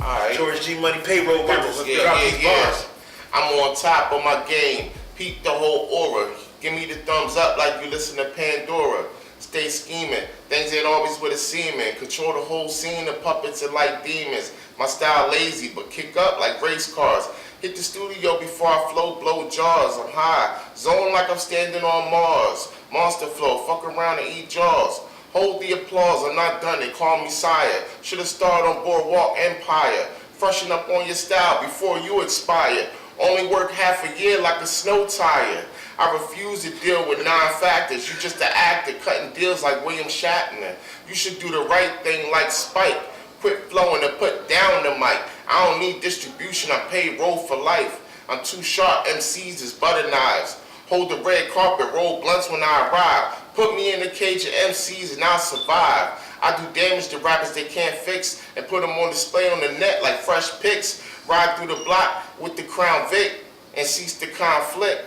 Alright. George Gmoney, Payroll Records. Drop these bars. I'm on top of my game. Peep the whole aura. Give me the thumbs up like you listen to Pandora. Stay scheming. Things ain't always what it seeming. Control the whole scene. The puppets are like demons. My style lazy, but kick up like race cars. Hit the studio before I flow, blow jaws. I'm high, zone like I'm standing on Mars. Monster flow, fuck around and eat jaws. Hold the applause, I'm not done, they call me sire. Should've started on Boardwalk Empire. Freshen up on your style before you expire. Only work half a year like a snow tire. I refuse to deal with non-factors. You just an actor cutting deals like William Shatner. You should do the right thing like Spike. Quit flowing and put down the mic. I don't need distribution, I'm payroll for life. I'm too sharp, MCs is butter knives. Hold the red carpet, roll blunts when I arrive. Put me in the cage of MCs and I'll survive. I do damage to rappers they can't fix and put them on display on the net like fresh pics. Ride through the block with the Crown Vic and cease the conflict.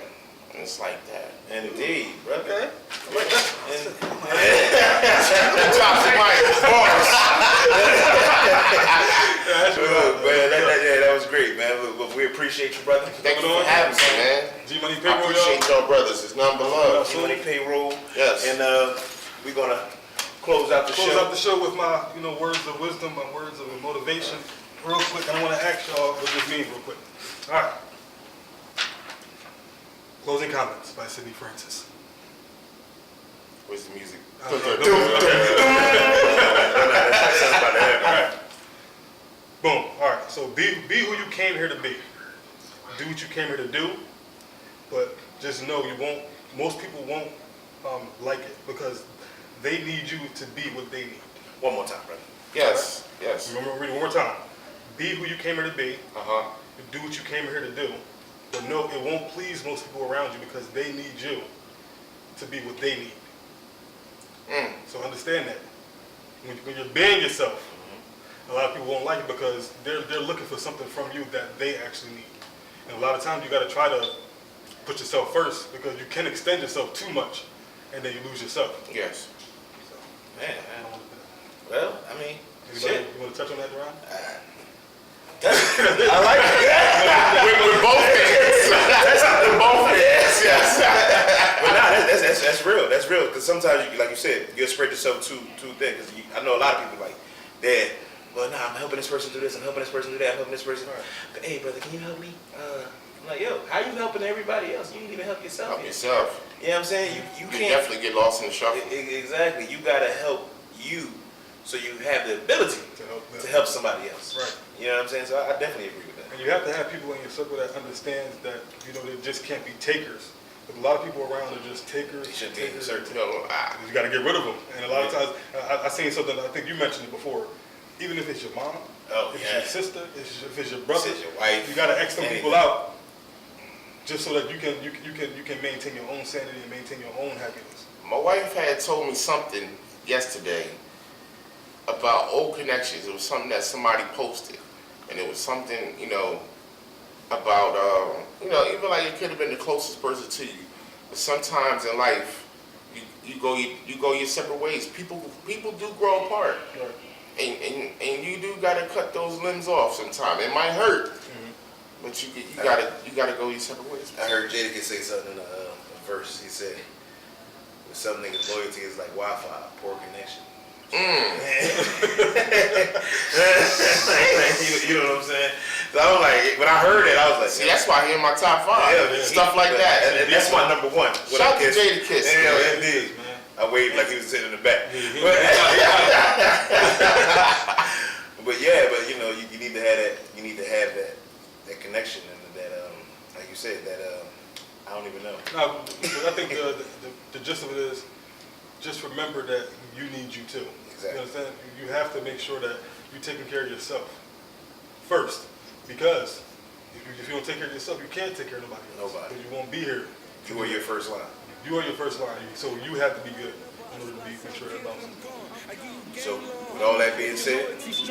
And it's like that. Indeed, brother. Okay. Drop some mic, bars. That was great, man. We appreciate you, brother. Thank you for having me, man. G-Money I Payroll, appreciate y'all brothers. It's none but love. G-Money Payroll. Yes. And we're gonna close out the show. Close out the show with my, words of wisdom, my words of motivation. Real quick, I want to ask y'all what this means real quick. All right. Closing comments by Sidney Francis. Where's the music? All right. Boom. All right. So be who you came here to be. Do what you came here to do. But just know you won't. Most people won't like it because they need you to be what they need. One more time, brother. Yes. Yes. Remember, read it one more time. Be who you came here to be. Do what you came here to do. But no, it won't please most people around you because they need you to be what they need. So understand that. When you're being yourself, a lot of people won't like it because they're looking for something from you that they actually need. And a lot of times you got to try to put yourself first because you can extend yourself too much and then you lose yourself. Yes. So, Man. Well, I mean, shit. You want to touch on that, Ron? I like it. With both hands. With both hands. Yes. But nah, that's real. That's real. Because sometimes, like you said, you'll spread yourself too thin. Because I know a lot of people like, well, nah, I'm helping this person do this. I'm helping this person do that. I'm helping this person. Right. Hey, brother, can you help me? I'm like, yo, how you helping everybody else? You didn't even help yourself. Help yourself. You know what I'm saying? You can't definitely get lost in the shuffle. Exactly. You gotta help you, so you have the ability to help somebody else. Right. You know what I'm saying? So I definitely agree with that. And you have to have people in your circle that understands that they just can't be takers. But a lot of people around are just takers. They shouldn't be in certain. You got to get rid of them. And a lot of times, I seen something. I think you mentioned it before. Even if it's your mom, if it's your sister, if it's your brother, if it's your wife, you got to X them people out, just so that you can maintain your own sanity and maintain your own happiness. My wife had told me something yesterday about old connections. It was something that somebody posted, and it was something about even like it could have been the closest person to you. But sometimes in life, you go your separate ways. People do grow apart. Right. And you do gotta cut those limbs off sometime. It might hurt, but you gotta go your separate ways. I heard Jadakiss say something in a verse. He said, "With some niggas, loyalty is like Wi-Fi, poor connection." You know what I'm saying? So I was like, when I heard it, I was like, see, that's why he in my top 5. Stuff like that. And that's my number one. Shout out to Jadakiss. Yeah, indeed. I waved like he was sitting in the back. But you need to have that. You need to have that connection and that like you said, that I don't even know. No, but I think the gist of it is just remember that you need you too. Exactly. You understand? You have to make sure that you're taking care of yourself first, because if you don't take care of yourself, you can't take care of nobody else. Nobody. Because you won't be here. You are your first line. You are your first line, so you have to be good in order to make sure that bounces. So, with all that being said, this is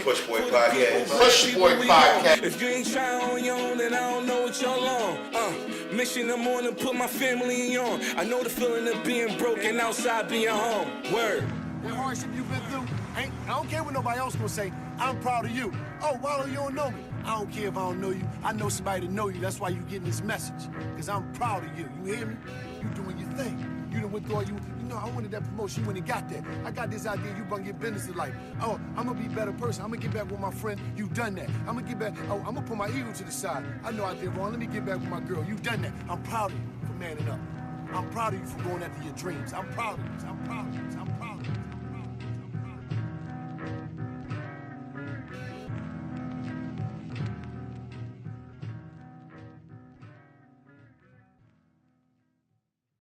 Push Boy Podcast. Push Boy Podcast. If you ain't trying on your own, then I don't know what you're on. Mission in the morning, put my family on. I know the feeling of being broken outside being home. Word. What hardship you've been through, I don't care what nobody else gonna say. I'm proud of you. Oh, Wallow, you don't know me. I don't care if I don't know you. I know somebody to know you. That's why you getting this message. Because I'm proud of you. You hear me? You doing your thing. You done went through all you know, I wanted that promotion, you went and got that. I got this idea, you bring your business to life. Oh, I'm gonna be a better person. I'm gonna get back with my friend, you done that. I'm gonna get back, oh, I'm gonna put my ego to the side. I know I did wrong, let me get back with my girl. You done that. I'm proud of you for manning up. I'm proud of you for going after your dreams. I'm proud of you. I'm proud of you. I'm proud of you.